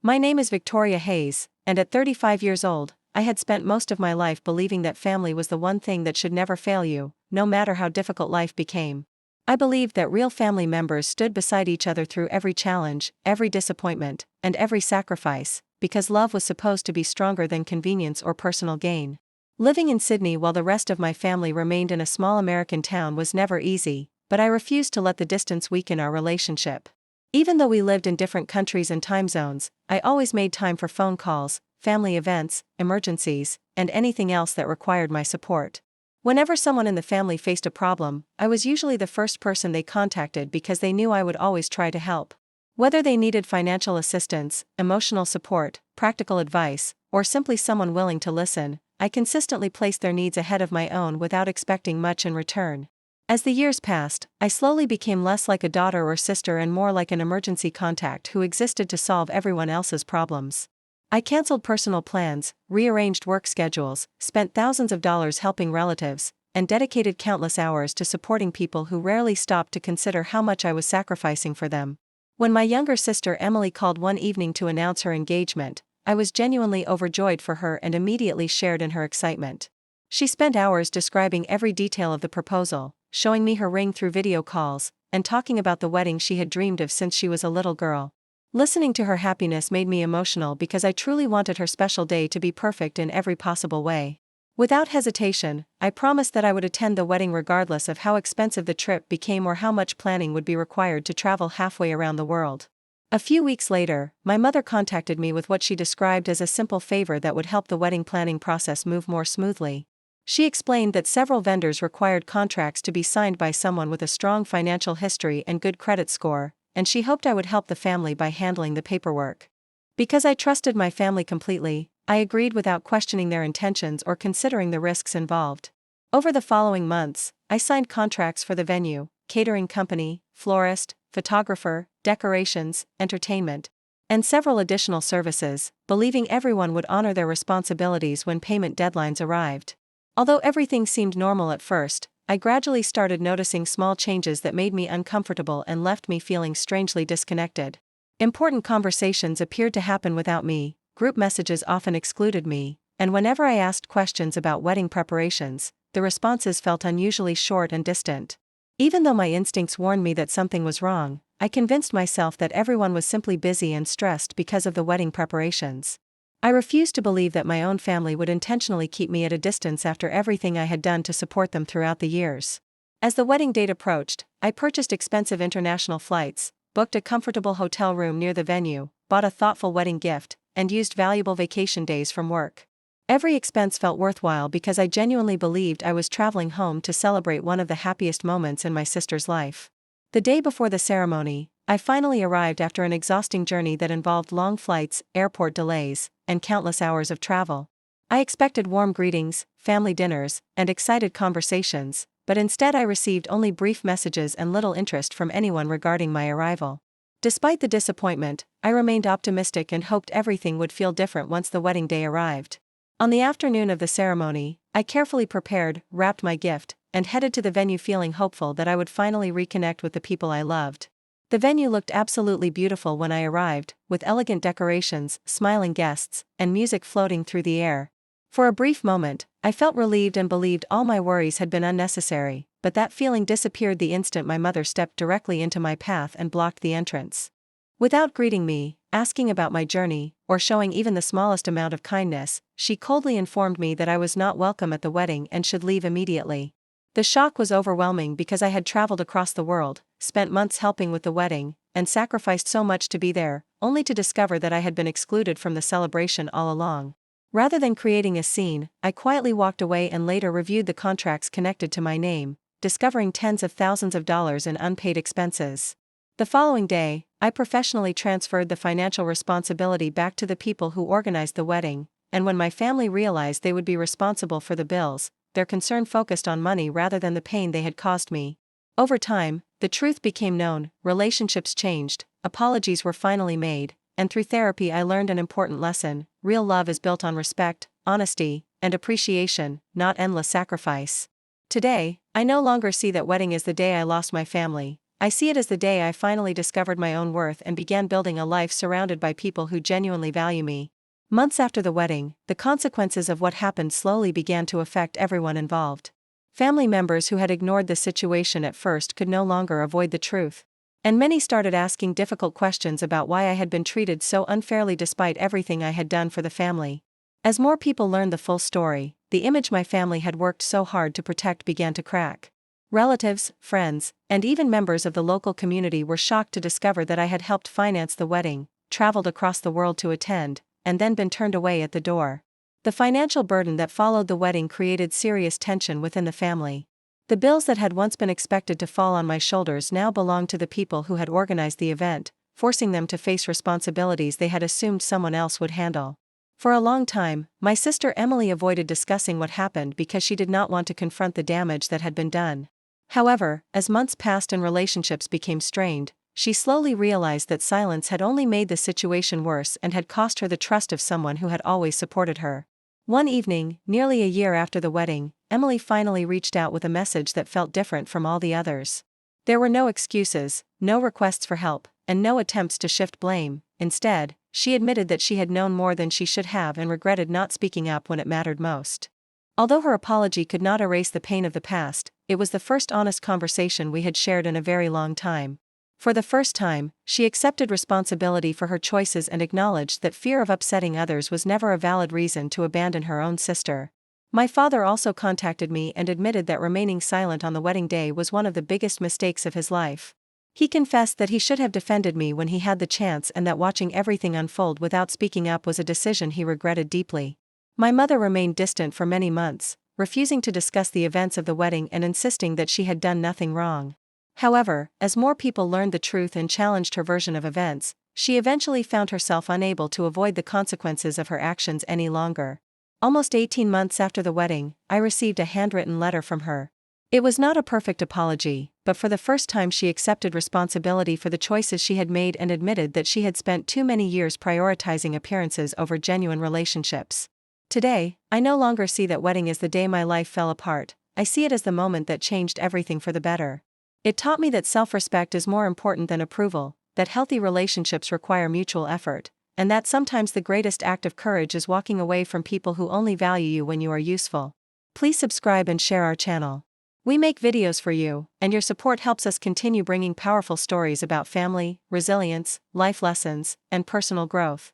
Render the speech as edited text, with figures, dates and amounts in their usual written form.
My name is Victoria Hayes, and at 35 years old, I had spent most of my life believing that family was the one thing that should never fail you, no matter how difficult life became. I believed that real family members stood beside each other through every challenge, every disappointment, and every sacrifice, because love was supposed to be stronger than convenience or personal gain. Living in Sydney while the rest of my family remained in a small American town was never easy, but I refused to let the distance weaken our relationship. Even though we lived in different countries and time zones, I always made time for phone calls, family events, emergencies, and anything else that required my support. Whenever someone in the family faced a problem, I was usually the first person they contacted because they knew I would always try to help. Whether they needed financial assistance, emotional support, practical advice, or simply someone willing to listen, I consistently placed their needs ahead of my own without expecting much in return. As the years passed, I slowly became less like a daughter or sister and more like an emergency contact who existed to solve everyone else's problems. I canceled personal plans, rearranged work schedules, spent thousands of dollars helping relatives, and dedicated countless hours to supporting people who rarely stopped to consider how much I was sacrificing for them. When my younger sister Emily called one evening to announce her engagement, I was genuinely overjoyed for her and immediately shared in her excitement. She spent hours describing every detail of the proposal, showing me her ring through video calls, and talking about the wedding she had dreamed of since she was a little girl. Listening to her happiness made me emotional because I truly wanted her special day to be perfect in every possible way. Without hesitation, I promised that I would attend the wedding regardless of how expensive the trip became or how much planning would be required to travel halfway around the world. A few weeks later, my mother contacted me with what she described as a simple favor that would help the wedding planning process move more smoothly. She explained that several vendors required contracts to be signed by someone with a strong financial history and good credit score, and she hoped I would help the family by handling the paperwork. Because I trusted my family completely, I agreed without questioning their intentions or considering the risks involved. Over the following months, I signed contracts for the venue, catering company, florist, photographer, decorations, entertainment, and several additional services, believing everyone would honor their responsibilities when payment deadlines arrived. Although everything seemed normal at first, I gradually started noticing small changes that made me uncomfortable and left me feeling strangely disconnected. Important conversations appeared to happen without me, group messages often excluded me, and whenever I asked questions about wedding preparations, the responses felt unusually short and distant. Even though my instincts warned me that something was wrong, I convinced myself that everyone was simply busy and stressed because of the wedding preparations. I refused to believe that my own family would intentionally keep me at a distance after everything I had done to support them throughout the years. As the wedding date approached, I purchased expensive international flights, booked a comfortable hotel room near the venue, bought a thoughtful wedding gift, and used valuable vacation days from work. Every expense felt worthwhile because I genuinely believed I was traveling home to celebrate one of the happiest moments in my sister's life. The day before the ceremony, I finally arrived after an exhausting journey that involved long flights, airport delays, and countless hours of travel. I expected warm greetings, family dinners, and excited conversations, but instead I received only brief messages and little interest from anyone regarding my arrival. Despite the disappointment, I remained optimistic and hoped everything would feel different once the wedding day arrived. On the afternoon of the ceremony, I carefully prepared, wrapped my gift, and headed to the venue feeling hopeful that I would finally reconnect with the people I loved. The venue looked absolutely beautiful when I arrived, with elegant decorations, smiling guests, and music floating through the air. For a brief moment, I felt relieved and believed all my worries had been unnecessary, but that feeling disappeared the instant my mother stepped directly into my path and blocked the entrance. Without greeting me, asking about my journey, or showing even the smallest amount of kindness, she coldly informed me that I was not welcome at the wedding and should leave immediately. The shock was overwhelming because I had traveled across the world, spent months helping with the wedding, and sacrificed so much to be there, only to discover that I had been excluded from the celebration all along. Rather than creating a scene, I quietly walked away and later reviewed the contracts connected to my name, discovering tens of thousands of dollars in unpaid expenses. The following day, I professionally transferred the financial responsibility back to the people who organized the wedding, and when my family realized they would be responsible for the bills, their concern focused on money rather than the pain they had caused me. Over time, the truth became known, relationships changed, apologies were finally made, and through therapy I learned an important lesson: real love is built on respect, honesty, and appreciation, not endless sacrifice. Today, I no longer see that wedding as the day I lost my family. I see it as the day I finally discovered my own worth and began building a life surrounded by people who genuinely value me. Months after the wedding, the consequences of what happened slowly began to affect everyone involved. Family members who had ignored the situation at first could no longer avoid the truth. And many started asking difficult questions about why I had been treated so unfairly despite everything I had done for the family. As more people learned the full story, the image my family had worked so hard to protect began to crack. Relatives, friends, and even members of the local community were shocked to discover that I had helped finance the wedding, traveled across the world to attend, and then been turned away at the door. The financial burden that followed the wedding created serious tension within the family. The bills that had once been expected to fall on my shoulders now belonged to the people who had organized the event, forcing them to face responsibilities they had assumed someone else would handle. For a long time, my sister Emily avoided discussing what happened because she did not want to confront the damage that had been done. However, as months passed and relationships became strained, she slowly realized that silence had only made the situation worse and had cost her the trust of someone who had always supported her. One evening, nearly a year after the wedding, Emily finally reached out with a message that felt different from all the others. There were no excuses, no requests for help, and no attempts to shift blame. Instead, she admitted that she had known more than she should have and regretted not speaking up when it mattered most. Although her apology could not erase the pain of the past, it was the first honest conversation we had shared in a very long time. For the first time, she accepted responsibility for her choices and acknowledged that fear of upsetting others was never a valid reason to abandon her own sister. My father also contacted me and admitted that remaining silent on the wedding day was one of the biggest mistakes of his life. He confessed that he should have defended me when he had the chance and that watching everything unfold without speaking up was a decision he regretted deeply. My mother remained distant for many months, refusing to discuss the events of the wedding and insisting that she had done nothing wrong. However, as more people learned the truth and challenged her version of events, she eventually found herself unable to avoid the consequences of her actions any longer. Almost 18 months after the wedding, I received a handwritten letter from her. It was not a perfect apology, but for the first time she accepted responsibility for the choices she had made and admitted that she had spent too many years prioritizing appearances over genuine relationships. Today, I no longer see that wedding as the day my life fell apart. I see it as the moment that changed everything for the better. It taught me that self-respect is more important than approval, that healthy relationships require mutual effort, and that sometimes the greatest act of courage is walking away from people who only value you when you are useful. Please subscribe and share our channel. We make videos for you, and your support helps us continue bringing powerful stories about family, resilience, life lessons, and personal growth.